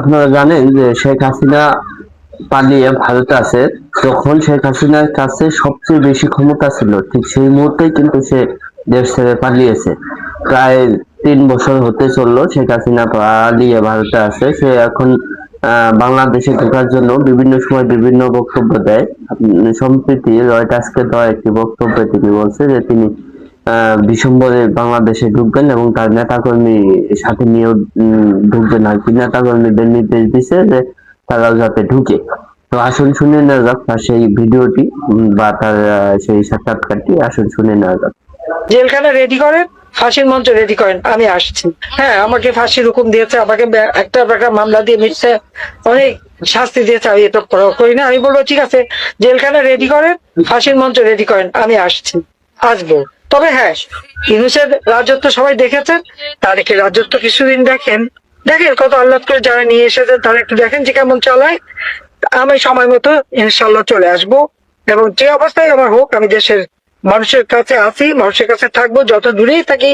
আপনারা জানেন যে শেখ হাসিনা পালিয়ে ভারতে আছে। যখন শেখ হাসিনার কাছে সবচেয়ে বেশি ক্ষমতা ছিল, ঠিক সেই মুহূর্তেই কিন্তু সে দেশ ছেড়ে পালিয়েছে। প্রায় 3 বছর হতে চললো শেখ হাসিনা পালিয়ে ভারতে আছে। সে এখন বাংলাদেশে ঢোকার জন্য বিভিন্ন সময় বিভিন্ন বক্তব্য দেয়। সম্প্রতি রয়টার্সকে দেওয়া একটি বক্তব্যে তিনি বলছে যে তিনি ডিসেম্বরে বাংলাদেশে ঢুকবেন এবং তার নেতাকর্মী সাথে নিয়েও ঢুকবেন আর কি। নেতাকর্মীদের নির্দেশ দিছে যে তারাও যাতে ঢুকে। তো আসুন শুনে নেওয়া যাক তার সেই ভিডিওটি বা তার সেই সাক্ষাৎকারটি। আসুন শুনে নেওয়া যাক। জেলখানা রেডি করেন, ফাঁসির মঞ্চ রেডি করেন, আমি আসছি। হ্যাঁ, আমাকে ফাঁসির হুকুম দিয়েছে, আমাকে একটা মামলা দিয়ে মিথ্যা অনেক শাস্তি দিয়েছে, আমি এটা করি না। আমি বলবো ঠিক আছে, জেলখানা রেডি করেন, ফাঁসির মঞ্চ রেডি করেন, আমি আসছি, আসবো। তবে হ্যাঁ, ইউনূসের রাজত্ব সবাই দেখেছেন, তারেকের রাজত্ব কিছুদিন দেখেন, দেখেন কত আহ্লাদ করে যারা নিয়ে এসেছে তারা একটু দেখেন যে কেমন চালায়। আমি সময় মতো ইনশাল্লাহ চলে আসবো, এবং যে অবস্থায় আমার হোক আমি দেশের মানুষের কাছে আছি, মানুষের কাছে থাকবো, যত দূরেই থাকি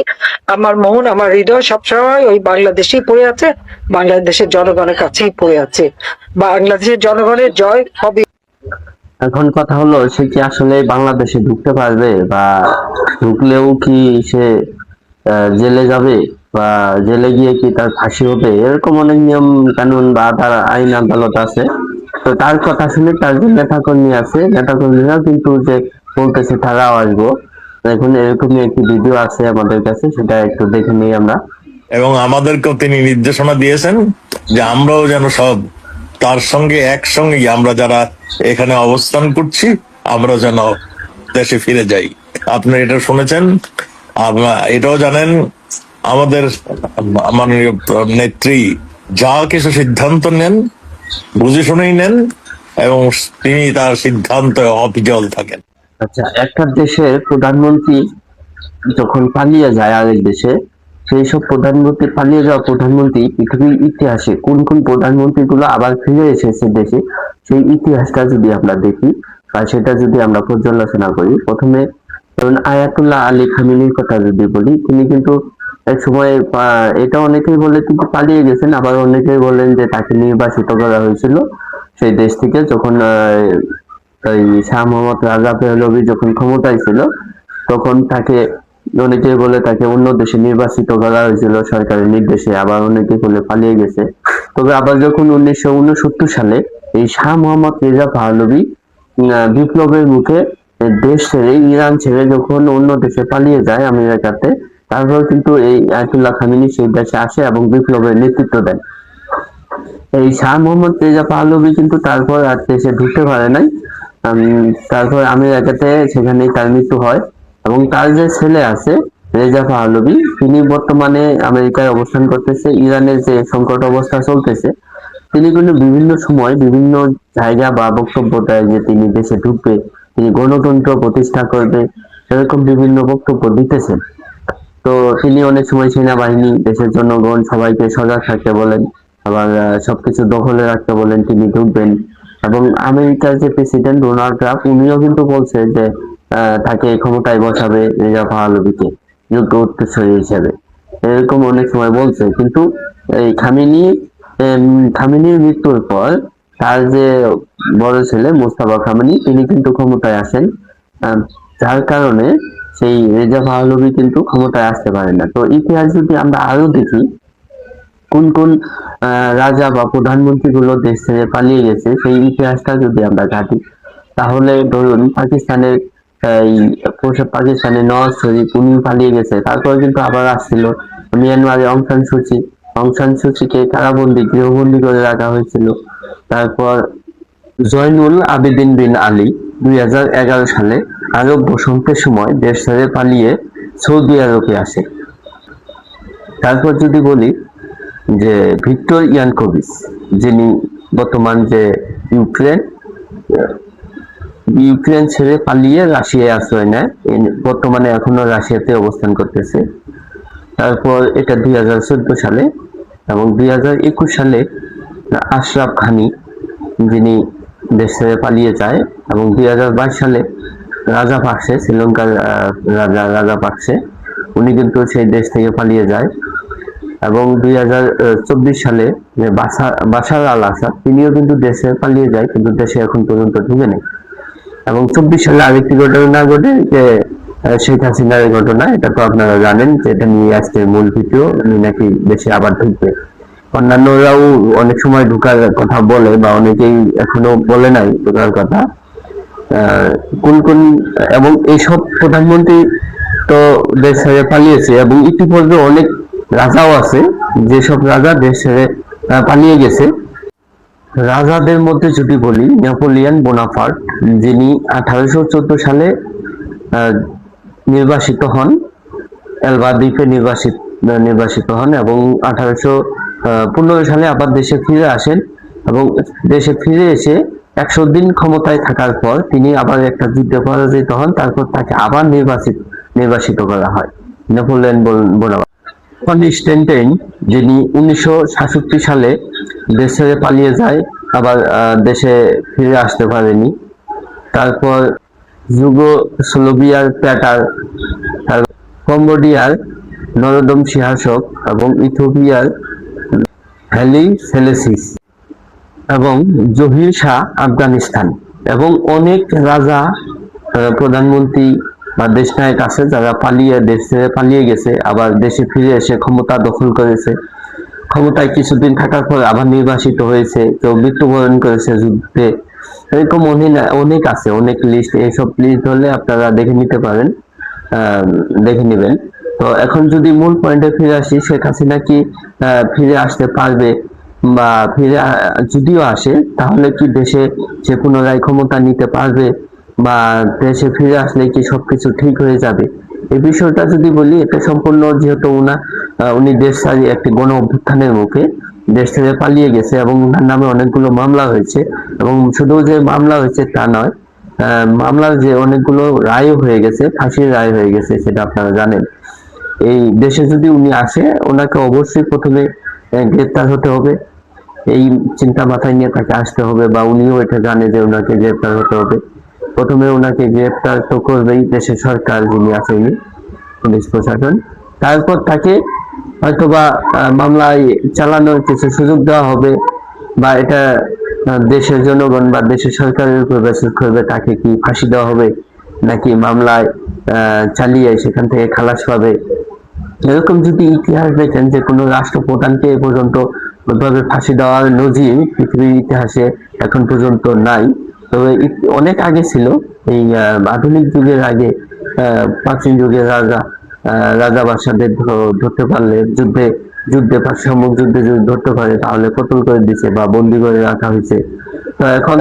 আমার মন আমার হৃদয় সবসময় ওই বাংলাদেশেই পড়ে আছে, বাংলাদেশের জনগণের কাছেই পড়ে আছে। বাংলাদেশের জনগণের জয় হবে। এখন কথা হলো, সে কি আসলে বাংলাদেশে ঢুকতে পারবে, বা ঢুকলেও কি সে জেলে যাবে, বা জেলে গিয়ে কি তার ফাঁসি হবে? এরকম অনেক নিয়ম কানুন বা তার আইন আদালত আছে। তো তার কথা শুনে তার যে নেতাকর্মী আছে, নেতাকর্মীরা কিন্তু যে বলতেছে তারাও আসবো। এখন এরকমই একটি ভিডিও আছে আমাদের কাছে, সেটা একটু দেখে নিই আমরা। এবং আমাদেরকেও তিনি নির্দেশনা দিয়েছেন যে আমরাও যেন সব তার সঙ্গে একসঙ্গে আমরা যারা এখানে অবস্থান করছি আমরা যেন দেশে ফিরে যাই। আপনি এটা শুনেছেন, এটাও জানেন আমাদের মাননীয় নেত্রী যা কিছু সিদ্ধান্ত নেন বুঝে শুনেই নেন, এবং তিনি তার সিদ্ধান্ত অবিচল থাকেন। আচ্ছা, একটা দেশের প্রধানমন্ত্রী যখন পালিয়ে যায় আরেক দেশে, সেই সব প্রধানমন্ত্রী, পালিয়ে যাওয়া প্রধানমন্ত্রী পৃথিবীর ইতিহাসে কোন কোন প্রধানমন্ত্রী গুলো আবার ফিরে এসেছে দেশে, সেই ইতিহাসটা যদি আমরা দেখি বা সেটা যদি আমরা পর্যালোচনা করি, প্রথমে ধরুন আয়াতুল্লাহ আলী খামেনির কথা যদি বলি, তিনি কিন্তু এক সময় এটা অনেকেই বলে তিনি পালিয়ে গেছেন, আবার অনেকেই বলেন যে তাকে নির্বাসিত করা হয়েছিল সেই দেশ থেকে, যখন ওই শাহ মোহাম্মদ রাজা পেহলভি যখন ক্ষমতায় ছিল, তখন তাকে অনেকে বলে তাকে অন্য দেশে নির্বাসিত করা হয়েছিল সরকারের নির্দেশে, আবার অনেকে বলে পালিয়ে গেছে। তবে আবার যখন 1969 সালে এই শাহ মোহাম্মদ রেজা পাহলভি বিপ্লবের মুখে দেশ ছেড়ে, ইরান ছেড়ে যখন অন্য দেশে পালিয়ে যায় আমেরিকাতে, তারপর কিন্তু এই আয়াতুল্লাহ খামেনি সেই দেশে আসে এবং বিপ্লবের নেতৃত্ব দেন। এই শাহ মোহাম্মদ রেজা পাহলভি কিন্তু তারপর আর দেশে ঢুকতে পারে নাই। তারপর আমেরিকাতে সেখানেই তার মৃত্যু হয়, এবং তার যে ছেলে আছে রেজা পাহলভি, তিনি বর্তমানে আমেরিকায় অবস্থান করতেছে। ইরানের যে সংকট অবস্থা চলতেছে, তিনি কিন্তু বিভিন্ন সময় বিভিন্ন জায়গা বা বক্তব্য দেয় যে তিনি দেশে ঢুকবে, তিনি গণতন্ত্র প্রতিষ্ঠা করবে, এরকম বিভিন্ন বক্তব্য দিতেছেন। তো তিনি অনেক সময় সেনাবাহিনী, দেশের জনগণ সবাইকে সজাগ থাকতে বলেন, আবার সবকিছু দখলে রাখতে বলেন, তিনি ঢুকবেন। এবং আমেরিকার যে প্রেসিডেন্ট ডোনাল্ড ট্রাম্প, উনিও কিন্তু বলছে যে তাকে ক্ষমতায় বসাবে রেজা পাহলভিকে যোগ্য উত্তরসূরি হিসেবে, এরকম অনেক সময় বলছে। কিন্তু এই খামেনির মৃত্যুর পর তার যে বড় ছেলে মোস্তফা খামেনি, তিনি কিন্তু ক্ষমতায় আসেন, যার কারণে সেই রেজা পাহলভি কিন্তু ক্ষমতায় আসতে পারে না। তো ইতিহাস যদি আমরা আরো দেখি, কোন কোন রাজা বা প্রধানমন্ত্রী গুলো দেশ ছেড়ে পালিয়ে গেছে, সেই ইতিহাসটা যদি আমরা ঘাঁটি, তাহলে ধরুন পাকিস্তানের এই পাকিস্তানের নওয়াজ শরীফ, উনি পালিয়ে গেছে, তারপরে কিন্তু আবার আসছিল। মিয়ানমারে অং সান সুচিকে কারাবন্দি, গৃহবন্দী করে রাখা হয়েছিল। তারপর জয়নুল আবেদিন বিন আলী 2011 সালে আরব বসন্তের সময় দেশ ছেড়ে পালিয়ে সৌদি আরবে আসে। তারপর যদি বলি যে ভিক্টর ইয়ানুকোভিচ, যিনি বর্তমান যে ইউক্রেন ইউক্রেন ছেড়ে পালিয়ে রাশিয়ায় আশ্রয় নেয়, বর্তমানে এখনো রাশিয়াতে অবস্থান করতেছে। তারপর এটা 2014 সালে, এবং 2021 সালে আশরাফ ঘানি, যিনি দেশ ছেড়ে পালিয়ে যায়, এবং 2022 সালে রাজা পাকসে, শ্রীলঙ্কার রাজা পাকসে, উনি কিন্তু সেই দেশ থেকে পালিয়ে যায়। এবং 2024 সালে যে বাশার আল আসাদ তিনিও কিন্তু দেশে পালিয়ে যায়, কিন্তু দেশে এখন পর্যন্ত ঢুকে নেই। এবং 24 সালে আরেকটি ঘটনা ঘটে যে শেখ হাসিনার এই ঘটনা, এটা তো আপনারা জানেন যে এটা নিয়ে আজকে মূল ভিডিও, উনি নাকি দেশে আবার ঢুকবে। অন্যান্যরাও অনেক সময় ঢুকার কথা বলে বা অনেকেই এখনো বলে নাই ঢুকার কথা। কোন কোন এবং এইসব প্রধানমন্ত্রী তো দেশ ছেড়ে পালিয়েছে এবং ইতিপূর্বে অনেক রাজাও আছে যেসব রাজা দেশ ছেড়ে পালিয়ে গেছে। রাজাদের মধ্যে যদি বলি, নেপোলিয়ন বোনাপার্ট, যিনি 1814 সালে নির্বাসিত হন, এলবা দ্বীপে নির্বাসিত হন এবং 1815 সালে আবার দেশে ফিরে আসেন এবং দেশে ফিরে এসে 100 দিন ক্ষমতায় থাকার পর তিনি আবার একটা যুদ্ধে পরাজিত হন, তারপর তাকে আবার নির্বাসিত করা হয় নেপোলিয়ন বোনাপার্ট। কনস্ট্যান্টাইন, যিনি 1967 সালে দেশ ছেড়ে পালিয়ে যায়, আবার দেশে ফিরে আসতে পারেনি। তারপর যুগোস্লাভিয়ার প্যাটার, কম্বোডিয়ার নরোদম সিংহাসক এবং ইথিওপিয়ার হ্যালি সেলেসিস এবং জহির শাহ আফগানিস্তান। এবং অনেক রাজা, প্রধানমন্ত্রী বা দেশনায়ক আছে যারা দেশ ছেড়ে পালিয়ে গেছে, আবার দেশে ফিরে এসে ক্ষমতা দখল করেছে, ক্ষমতায় কিছুদিন থাকার পর আবার নির্বাসিত হয়েছে, কেউ মৃত্যুবরণ করেছে যুদ্ধে। এরকম অনেক আছে, অনেক লিস্ট। এইসব লিস্ট হলে আপনারা দেখে নিতে পারেন, দেখে নেবেন। তো এখন যদি মূল পয়েন্টে ফিরে আসি, শেখ হাসিনা কি ফিরে আসতে পারবে বা যদিও আসে তাহলে কি দেশে সে পুনরায় ক্ষমতা নিতে পারবে বা দেশে ফিরে আসলে কি সবকিছু ঠিক হয়ে যাবে? এই বিষয়টা যদি বলি, এটা সম্পূর্ণ যেহেতু উনি দেশ ছাড়িয়ে একটি গণ অভ্যুত্থানের মুখে দেশ থেকে পালিয়ে গেছে এবং উনার নামে অনেকগুলো মামলা হয়েছে, এবং শুধু যে মামলা হয়েছে তা নয়, মামলার যে অনেকগুলো রায়ও হয়ে গেছে, ফাঁসির রায় হয়ে গেছে, সেটা আপনারা জানেন। এই দেশে যদি উনি আসে, ওনাকে অবশ্যই প্রথমে গ্রেপ্তার হতে হবে, এই চিন্তা মাথায় নিয়ে তাকে আসতে হবে, বা উনিও এটা জানে যে ওনাকে গ্রেপ্তার হতে হবে। প্রথমে ওনাকে গ্রেপ্তার তো করবেই দেশের সরকার, যিনি আছে উনি, পুলিশ প্রশাসন। তারপর তাকে হয়তোবা মামলায় চালানোর কিছু সুযোগ দেওয়া হবে, বা এটা দেশের জনগণ বা দেশের সরকারের উপর বেসিস করবে, তাকে কি ফাঁসি দেওয়া হবে নাকি মামলায় চালিয়ে সেখান থেকে খালাস পাবে। এরকম যদি ইতিহাস দেখেন যে কোনো রাষ্ট্রপ্রধানকে এ পর্যন্ত ভাবে ফাঁসি দেওয়ার নজির পৃথিবীর ইতিহাসে এখন পর্যন্ত নাই। তবে অনেক আগে ছিল, এই আধুনিক যুগের আগে, প্রাচীন যুগের রাজা বাদশাদের ধরতে পারলে যুদ্ধে সম্মুখ যুদ্ধে যদি ধরতে পারে তাহলে কতল করে দিছে বা বন্দি করে রাখা হয়েছে। তো এখন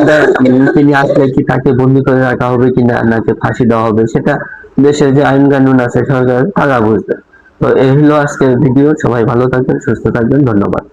তিনি আসলে কি তাকে বন্দি করে রাখা হবে কিনা নাকি ফাঁসি দেওয়া হবে, সেটা দেশের যে আইন কানুন আছে সরকার, তারা বুঝবে। তো এই হলো আজকের ভিডিও। সবাই ভালো থাকবেন, সুস্থ থাকবেন, ধন্যবাদ।